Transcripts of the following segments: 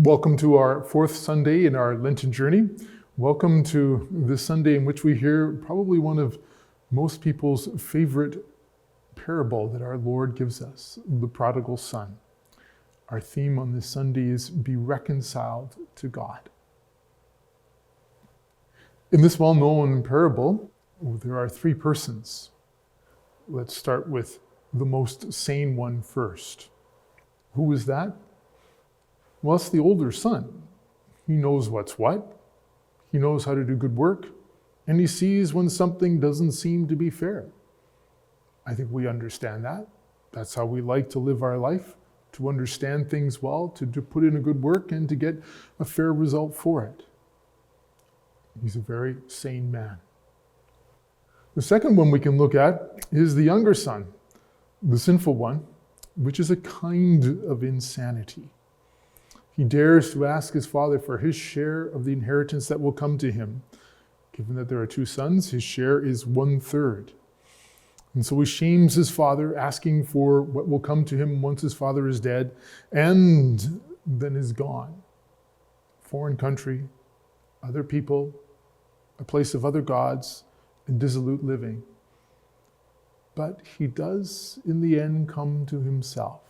Welcome to our fourth Sunday in our Lenten journey. Welcome to this Sunday in which we hear probably one of most people's favorite parable that our Lord gives us, the Prodigal Son. Our theme on this Sunday is be reconciled to God. In this well-known parable, there are three persons. Let's start with the most sane one first. Who is that? Well, it's the older son. He knows what's what. He knows how to do good work. And he sees when something doesn't seem to be fair. I think we understand that. That's how we like to live our life, to understand things well, to put in a good work and to get a fair result for it. He's a very sane man. The second one we can look at is the younger son, the sinful one, which is a kind of insanity. He dares to ask his father for his share of the inheritance that will come to him. Given that there are two sons, his share is 1/3. And so he shames his father, asking for what will come to him once his father is dead, and then is gone. Foreign country, other people, a place of other gods, and dissolute living. But he does, in the end, come to himself.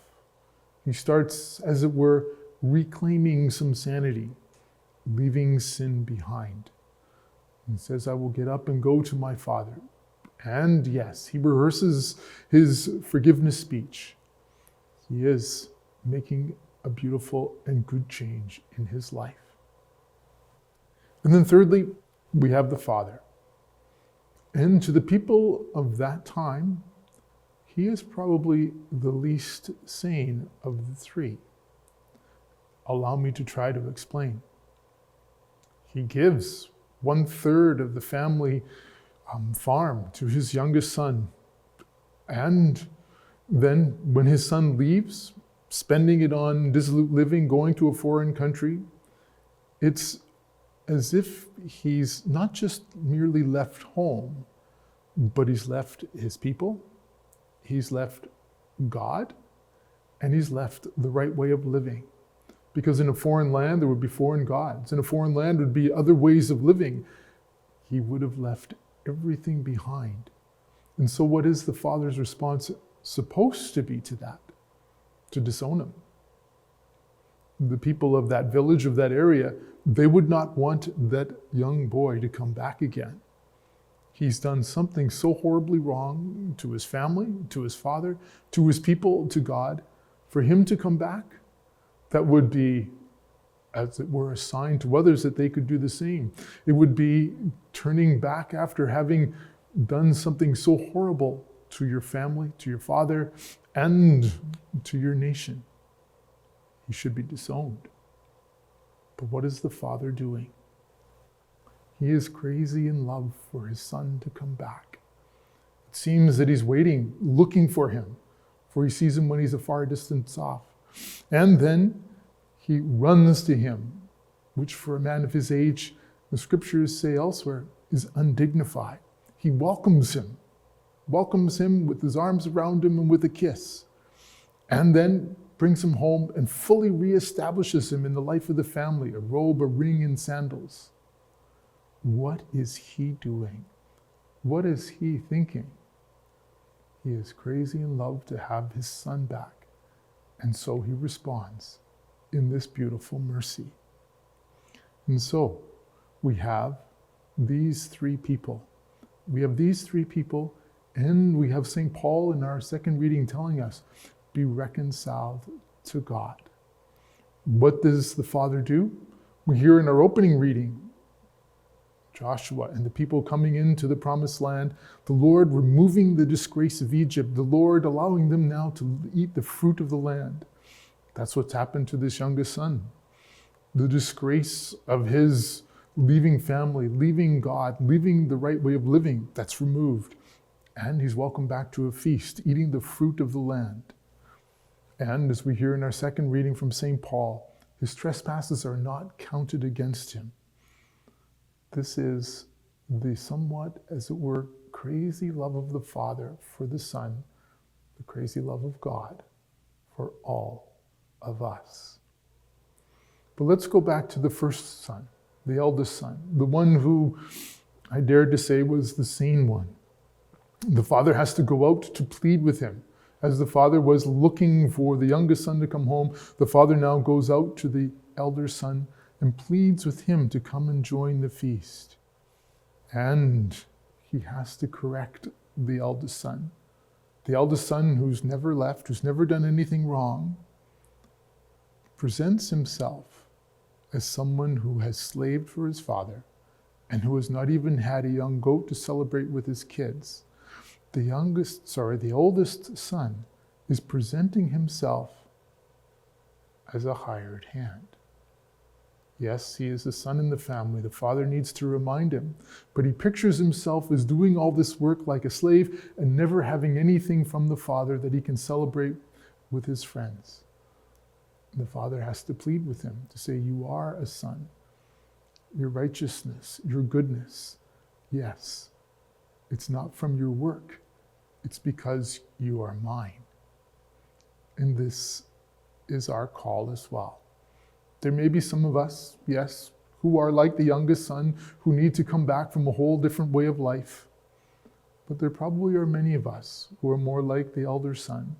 He starts, as it were, reclaiming some sanity, leaving sin behind. He says, I will get up and go to my father. And yes, he rehearses his forgiveness speech. He is making a beautiful and good change in his life. And then thirdly, we have the father. And to the people of that time, he is probably the least sane of the three. Allow me to try to explain. He gives 1/3 of the family farm to his youngest son. And then when his son leaves, spending it on dissolute living, going to a foreign country, it's as if he's not just merely left home, but he's left his people, he's left God, and he's left the right way of living. Because in a foreign land, there would be foreign gods. In a foreign land would be other ways of living. He would have left everything behind. And so what is the father's response supposed to be to that? To disown him. The people of that village, of that area, they would not want that young boy to come back again. He's done something so horribly wrong to his family, to his father, to his people, to God. For him to come back, that would be, as it were, a sign to others that they could do the same. It would be turning back after having done something so horrible to your family, to your father, and to your nation. He should be disowned. But what is the father doing? He is crazy in love for his son to come back. It seems that he's waiting, looking for him, for he sees him when he's a far distance off. And then he runs to him, which for a man of his age, the scriptures say elsewhere, is undignified. He welcomes him with his arms around him and with a kiss, and then brings him home and fully reestablishes him in the life of the family, a robe, a ring, and sandals. What is he doing? What is he thinking? He is crazy in love to have his son back. And so he responds in this beautiful mercy. And so we have these three people. We have these three people, and we have St. Paul in our second reading telling us, be reconciled to God. What does the Father do? We hear in our opening reading, Joshua and the people coming into the promised land, the Lord removing the disgrace of Egypt, the Lord allowing them now to eat the fruit of the land. That's what's happened to this youngest son. The disgrace of his leaving family, leaving God, leaving the right way of living, that's removed. And he's welcomed back to a feast, eating the fruit of the land. And as we hear in our second reading from St. Paul, his trespasses are not counted against him. This is the somewhat, as it were, crazy love of the Father for the Son, the crazy love of God for all of us. But let's go back to the first son, the eldest son, the one who I dared to say was the sane one. The father has to go out to plead with him. As the father was looking for the youngest son to come home, the father now goes out to the elder son and pleads with him to come and join the feast. And he has to correct the eldest son. The eldest son, who's never left, who's never done anything wrong, presents himself as someone who has slaved for his father and who has not even had a young goat to celebrate with his kids. The oldest son is presenting himself as a hired hand. Yes, he is the son in the family. The father needs to remind him, but he pictures himself as doing all this work like a slave and never having anything from the father that he can celebrate with his friends. The father has to plead with him to say, you are a son. Your righteousness, your goodness, yes, it's not from your work. It's because you are mine. And this is our call as well. There may be some of us, yes, who are like the youngest son, who need to come back from a whole different way of life. But there probably are many of us who are more like the elder son,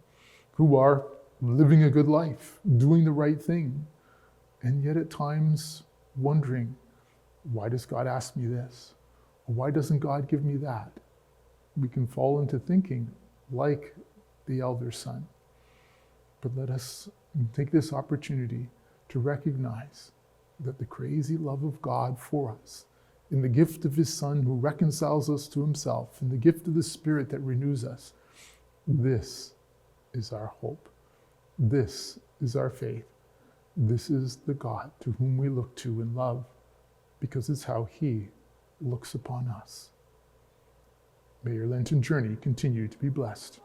who are living a good life, doing the right thing, and yet at times wondering, why does God ask me this? Or why doesn't God give me that? We can fall into thinking like the elder son. But let us take this opportunity to recognize that the crazy love of God for us, in the gift of his Son who reconciles us to himself, in the gift of the Spirit that renews us, this is our hope. This is our faith. This is the God to whom we look to in love, because it's how he looks upon us. May your Lenten journey continue to be blessed.